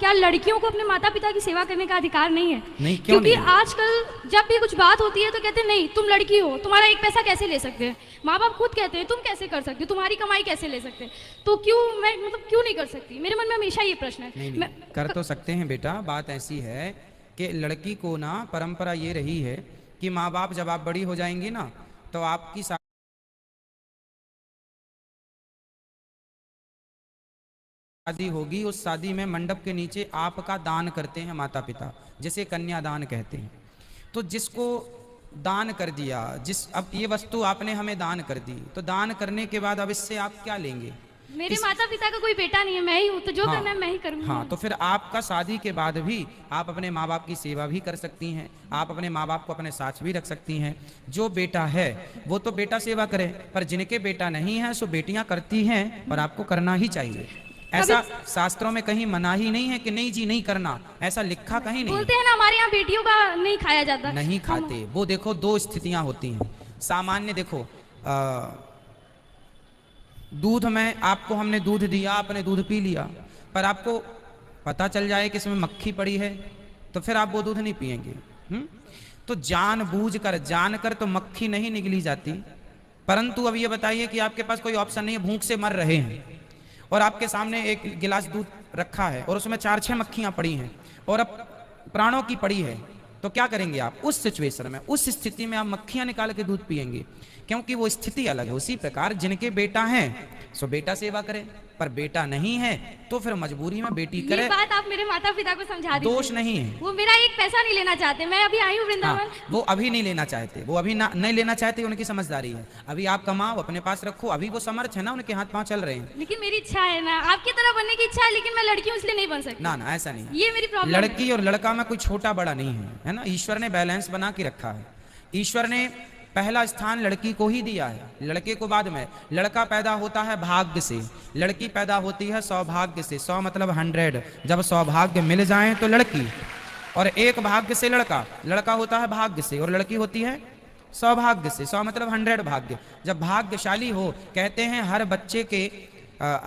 क्या लड़कियों को अपने माता पिता की सेवा करने का अधिकार नहीं है? नहीं, क्यों क्योंकि नहीं? आजकल जब भी कुछ बात होती है तो कहते हैं नहीं तुम लड़की हो, तुम्हारा एक पैसा कैसे ले सकते हैं? माँ बाप खुद कहते हैं तुम कैसे कर सकते हो, तुम्हारी कमाई कैसे ले सकते हैं? तो क्यों मैं मतलब क्यों नहीं कर सकती? मेरे मन में हमेशा ये प्रश्न है। नहीं, नहीं कर तो सकते हैं बेटा। बात ऐसी है कि लड़की को ना परंपरा ये रही है कि माँ बाप जब आप बड़ी हो जाएंगी ना तो आपकी शादी होगी, उस शादी में मंडप के नीचे आपका दान करते हैं माता पिता, जिसे कन्यादान कहते हैं। तो जिसको दान कर दिया, अब ये वस्तु आपने हमें दान कर दी, तो दान करने के बाद अब इससे आप क्या लेंगे? मेरे माता पिता का कोई बेटा नहीं है, मैं ही हूँ, तो जो करना है मैं ही करूँगी। हाँ, तो फिर आपका शादी के बाद भी आप अपने माँ बाप की सेवा भी कर सकती हैं, आप अपने माँ बाप को अपने साथ भी रख सकती हैं। जो बेटा है वो तो बेटा सेवा करे, पर जिनके बेटा नहीं है सो बेटियां करती हैं और आपको करना ही चाहिए। ऐसा शास्त्रों में कहीं मना ही नहीं है कि नहीं जी नहीं करना, ऐसा लिखा कहीं नहीं। बोलते हैं ना हमारे यहाँ बेटियों का नहीं खाया जाता। नहीं खाते। वो देखो दो स्थितियां होती हैं सामान्य। देखो दूध में आपको हमने दूध दिया, आपने दूध पी लिया, पर आपको पता चल जाए कि इसमें मक्खी पड़ी है तो फिर आप वो दूध नहीं पिएंगे। तो जानकर तो मक्खी नहीं निकली जाती, परंतु अब ये बताइए कि आपके पास कोई ऑप्शन नहीं है, भूख से मर रहे हैं और आपके सामने एक गिलास दूध रखा है और उसमें 4-6 मक्खियां पड़ी हैं और अब प्राणों की पड़ी है, तो क्या करेंगे आप? उस सिचुएशन में, उस स्थिति में आप मक्खियां निकाल के दूध पिएंगे, क्योंकि वो स्थिति अलग है। उसी प्रकार जिनके बेटा हैं सो बेटा सेवा करे, पर बेटा नहीं है तो फिर मजबूरी में बेटी करे। ये बात आप मेरे माता पिता को समझा दीजिए। दोष नहीं है, वो मेरा एक पैसा नहीं लेना चाहते। मैं अभी आई हूँ वृंदावन। हाँ, वो अभी नहीं लेना चाहते, वो अभी नहीं लेना चाहते, उनकी समझदारी है। अभी आप कमाओ, अपने पास रखो, अभी वो समर्थ है ना, उनके हाथ पांव चल रहे हैं। लेकिन मेरी इच्छा है ना, आपकी तरह बनने की इच्छा है, लेकिन मैं लड़की हूँ इसलिए नहीं बन सकती। ना ना, ऐसा नहीं, ये मेरी प्रॉब्लम। लड़की और लड़का में कोई छोटा बड़ा नहीं है ना। ईश्वर ने बैलेंस बना के रखा है। ईश्वर ने पहला स्थान लड़की को ही दिया है, लड़के को बाद में। लड़का पैदा होता है भाग्य से, लड़की पैदा होती है सौभाग्य से। 100 मतलब 100। जब सौभाग्य मिल जाए तो लड़की, और एक भाग्य से लड़का। लड़का होता है भाग्य से और लड़की होती है सौभाग्य से। 100 मतलब 100 भाग्य। जब भाग्यशाली हो, कहते हैं हर बच्चे के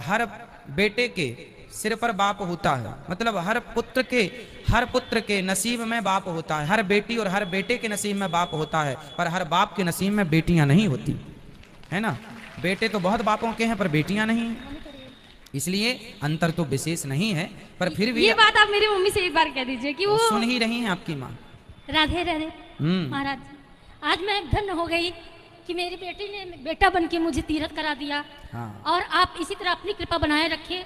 हर बेटे के सिर पर बाप होता है, मतलब हर पुत्र के नसीब में बाप होता है। हर बेटी और हर बेटे के नसीब में बाप होता है, पर हर बाप के नसीब में बेटियां नहीं होती है ना। बेटे तो बहुत बापों के हैं पर बेटियां नहीं हैं, इसलिए अंतर तो विशेष नहीं है। पर फिर भी ये बात आप मेरी मम्मी से एक बार कह दीजिए कि वो सुन ही रही हैं आपकी माँ। राधे राधे महाराज, आज मैं धन्य हो गई कि मेरी बेटी ने बेटा बन के मुझे तीर्थ करा दिया। हाँ। और आप इसी तरह अपनी कृपा बनाए रखिए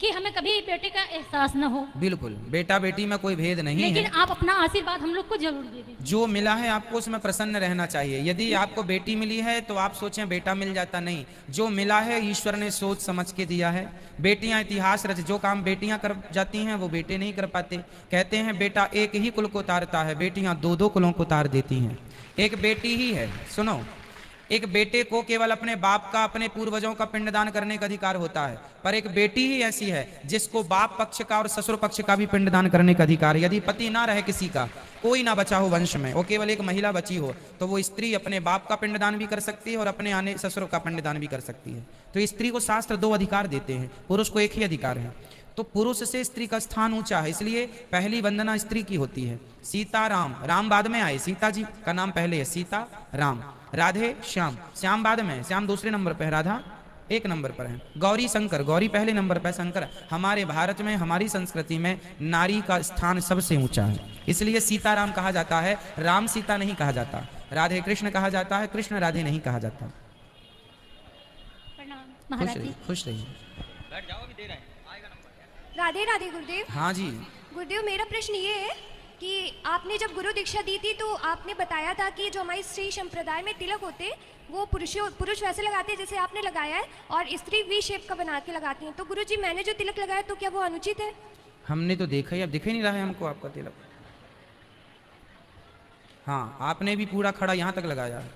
कि हमें कभी बेटे का एहसास न हो। बिल्कुल, बेटा बेटी में कोई भेद नहीं है, लेकिन आप अपना आशीर्वाद हम लोग को जरूर दे दीजिए। जो मिला है आपको उसमें प्रसन्न रहना चाहिए। यदि आपको बेटी मिली है तो आप सोचें बेटा मिल जाता, नहीं। जो मिला है ईश्वर ने सोच समझ के दिया है। बेटियां इतिहास रच, जो काम बेटियां कर जाती हैं वो बेटे नहीं कर पाते। कहते हैं बेटा एक ही कुल को तारता है, बेटियां 2-2 कुलों को तार देती हैं। एक बेटी ही है, सुनो, एक बेटे को केवल अपने बाप का, अपने पूर्वजों का पिंडदान करने का अधिकार होता है, पर एक बेटी ही ऐसी है जिसको बाप पक्ष का और ससुर पक्ष का भी पिंडदान करने का अधिकार है। यदि पति ना रहे, किसी का कोई ना बचा हो वंश में, वो केवल एक महिला बची हो, तो वो स्त्री अपने बाप का पिंडदान भी कर सकती है और अपने आने ससुर का पिंडदान भी कर सकती है। तो स्त्री को शास्त्र 2 अधिकार देते हैं, पुरुष को एक ही अधिकार है। तो पुरुष से स्त्री का स्थान ऊंचा है, इसलिए पहली वंदना स्त्री की होती है। सीता राम, राम बाद में आए, सीता जी का नाम पहले है, सीता राम। राधे श्याम, श्याम बाद में, श्याम दूसरे नंबर पर, राधा 1 नंबर पर है। गौरी शंकर, गौरी पहले नंबर पर, शंकर। हमारे भारत में, हमारी संस्कृति में नारी का स्थान सबसे ऊंचा है, इसलिए सीताराम कहा जाता है, राम सीता नहीं कहा जाता। राधे कृष्ण कहा जाता है, कृष्ण राधे नहीं कहा जाता। खुश रहिए। राधे राधे गुरुदेव। हाँ जी गुरुदेव, मेरा प्रश्न ये है कि आपने जब गुरु दीक्षा दी थी तो आपने बताया था कि जो हमारी स्त्री संप्रदाय में तिलक होते वो पुरुष वैसे लगाते हैं जैसे आपने लगाया है, और स्त्री वी शेप का बना के लगाती हैं। तो गुरुजी, मैंने जो तिलक लगाया तो क्या वो अनुचित है? हमने तो देखा ही, अब दिख ही नहीं रहा है हमको आपका तिलक। हाँ, आपने भी पूरा खड़ा यहाँ तक लगाया है।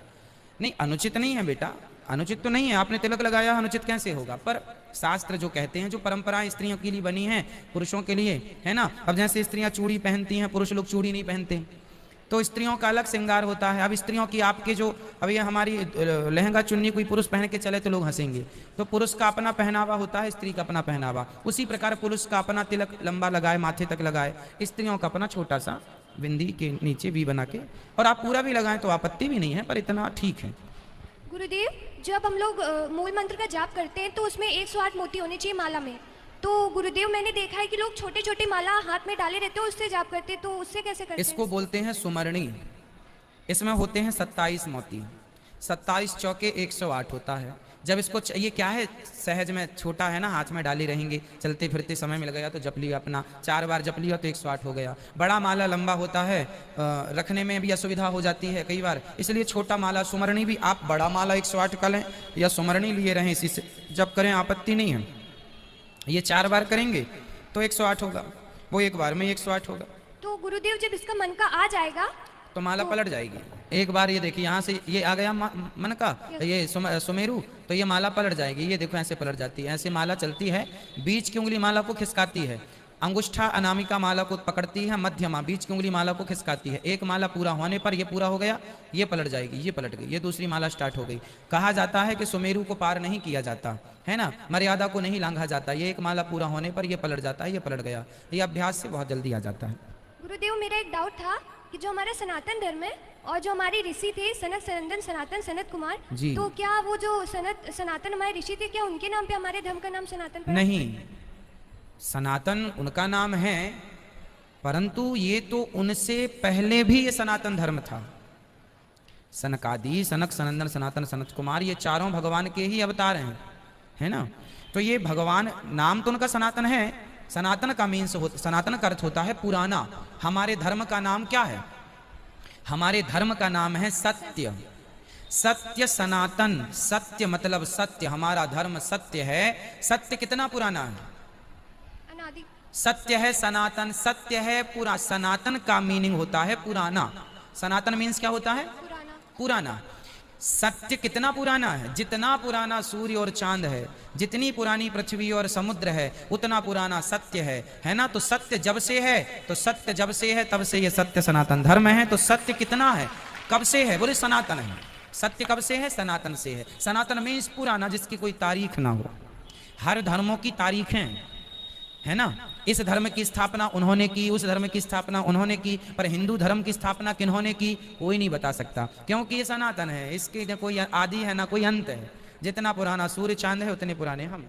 नहीं, अनुचित नहीं है बेटा, अनुचित तो नहीं है। आपने तिलक लगाया, अनुचित कैसे होगा? पर शास्त्र जो कहते हैं, जो परंपराएं स्त्रियों के लिए बनी हैं, पुरुषों के लिए है ना। अब जैसे स्त्रियां चूड़ी पहनती हैं, पुरुष लोग चूड़ी नहीं पहनते, तो स्त्रियों का अलग श्रृंगार होता है। अब स्त्रियों की आपके जो अब ये हमारी लहंगा चुन्नी कोई पुरुष पहन के चले तो लोग हंसेंगे, तो पुरुष का अपना पहनावा होता है, स्त्री का अपना पहनावा। उसी प्रकार पुरुष का अपना तिलक लंबा लगाए, माथे तक लगाए, स्त्रियों का अपना छोटा सा बिंदी के नीचे भी बना के, और आप पूरा भी लगाएं तो आपत्ति भी नहीं है, पर इतना ठीक है। गुरुदेव, जब हम लोग मूल मंत्र का जाप करते हैं तो उसमें 108 मोती होने चाहिए माला में। तो गुरुदेव मैंने देखा है कि लोग छोटे छोटे माला हाथ में डाले रहते हैं, उससे जाप करते हैं, तो उससे कैसे करते हैं? इसको बोलते हैं सुमरणी। इसमें होते हैं 27 मोती, 27 चौके 108 होता है। जब इसको ये क्या है, सहज में छोटा है ना, हाथ में डाली रहेंगे, चलते फिरते समय मिल गया तो जप लिया, अपना 4 बार जप लिया तो 108 हो गया। बड़ा माला लंबा होता है, रखने में भी असुविधा हो जाती है कई बार, इसलिए छोटा माला सुमरणी भी आप बड़ा माला 108 का लें या सुमरणी लिए रहें, इसी से जप करें, आपत्ति नहीं है। ये 4 बार करेंगे तो 108 होगा, वो एक बार में 108 होगा। तो गुरुदेव जब इसका मन का आ जाएगा तो माला पलट जाएगी। एक बार ये देखिए, यहाँ से ये आ गया मन का, ये सुमेरु, तो ये माला पलट जाएगी। ये देखो ऐसे पलट जाती है, ऐसे माला चलती है। बीच की उंगली माला को खिसकाती है, अंगुष्ठा अनामिका माला को पकड़ती है, मध्यमा बीच की उंगली माला को खिसकाती है। एक माला पूरा होने पर ये पूरा हो गया, ये पलट जाएगी, ये पलट गई, ये दूसरी माला स्टार्ट हो गई। कहा जाता है कि सुमेरु को पार नहीं किया जाता है ना, मर्यादा को नहीं लांघा जाता। ये एक माला पूरा होने पर ये पलट जाता है, ये पलट गया। ये अभ्यास से बहुत जल्दी आ जाता है। गुरुदेव मेरा एक डाउट था कि जो हमारा सनातन धर्म है और जो हमारे ऋषि थे सनत सनंदन सनातन सनत कुमार, तो क्या वो जो सनातन हमारे ऋषि थे, क्या उनके नाम पे हमारे धर्म का नाम सनातन पड़ा? नहीं, सनातन उनका नाम है, परंतु ये तो उनसे पहले भी ये सनातन धर्म था। सनकादि, सनक, सनंदन, सनातन, सनत कुमार, ये चारों भगवान के ही अवतार हैं, है ना। तो ये भगवान, नाम तो उनका सनातन है। सनातन का मीन्स सनातन का अर्थ होता है पुराना। हमारे धर्म का नाम क्या है? हमारे धर्म का नाम है सत्य। सत्य सनातन, सत्य मतलब सत्य, हमारा धर्म सत्य है। सत्य कितना पुराना है? अनादि। सत्य है सनातन, सत्य है पूरा। सनातन का मीनिंग होता है पुराना। सनातन मीन्स क्या होता है? पुराना। पुराना। सत्य कितना पुराना है? जितना पुराना सूर्य और चांद है, जितनी पुरानी पृथ्वी और समुद्र है, उतना पुराना सत्य है ना। तो सत्य जब से है, तो सत्य जब से है तब से ये सत्य सनातन धर्म है। तो सत्य कितना है, कब से है? बोले सनातन है। सत्य कब से है? सनातन से है। सनातन मीन्स पुराना, जिसकी कोई तारीख ना हो। हर धर्मों की तारीखें है ना। इस धर्म की स्थापना उन्होंने की, उस धर्म की स्थापना उन्होंने की, पर हिंदू धर्म की स्थापना किन्होंने की कोई नहीं बता सकता, क्योंकि ये सनातन है। इसके न कोई आदि है ना कोई अंत है। जितना पुराना सूर्य चांद है उतने पुराने हम।